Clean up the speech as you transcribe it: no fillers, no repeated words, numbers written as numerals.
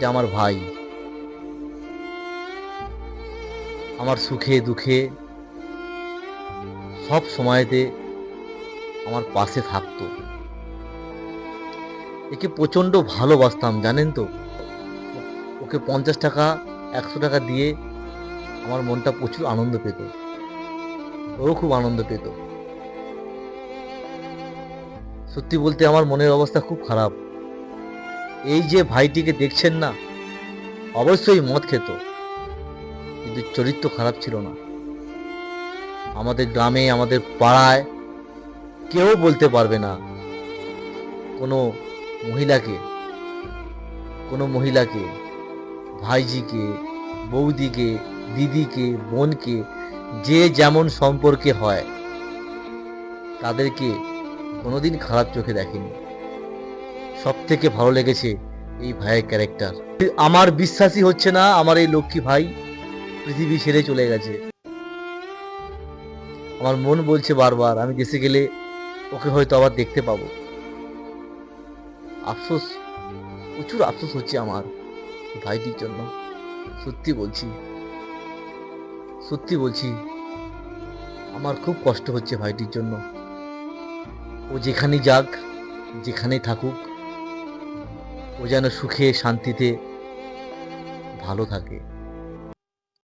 এটা আমার ভাই। আমার সুখে দুঃখে সব সময়তে আমার পাশে থাকতো। একে প্রচণ্ড ভালোবাসতাম, জানেন তো। ওকে 50 টাকা 100 টাকা দিয়ে আমার মনটা প্রচুর আনন্দ পেত, ও খুব আনন্দ পেত। সত্যি বলতে আমার মনের অবস্থা খুব খারাপ। এই যে ভাইটিকে দেখছেন না, অবশ্যই মদ খেত, কিন্তু চরিত্র খারাপ ছিল না। আমাদের গ্রামে, আমাদের পাড়ায় কেউ বলতে পারবে না কোনো মহিলাকে কোনো মহিলাকে, ভাইজিকে, বৌদিকে, দিদিকে, বোনকে, যে যেমন সম্পর্কে হয় তাদেরকে কোনোদিন খারাপ চোখে দেখেনি। সব থেকে ভালো লেগেছে এই ভাইয়ের ক্যারেক্টার। আমার বিশ্বাসই হচ্ছে না আমার এই লক্ষ্মী ভাই পৃথিবী ছেড়ে চলে গেছে। আমার মন বলছে বারবার আমি দেশে গেলে ওকে হয়তো আবার দেখতে পাবো। আফসোস, প্রচুর আফসোস হচ্ছে আমার ভাইটির জন্য। সত্যি বলছি, সত্যি বলছি, আমার খুব কষ্ট হচ্ছে ভাইটির জন্য। ও যেখানেই যাক, যেখানেই থাকুক, ও যেন সুখে শান্তিতে ভালো থাকে।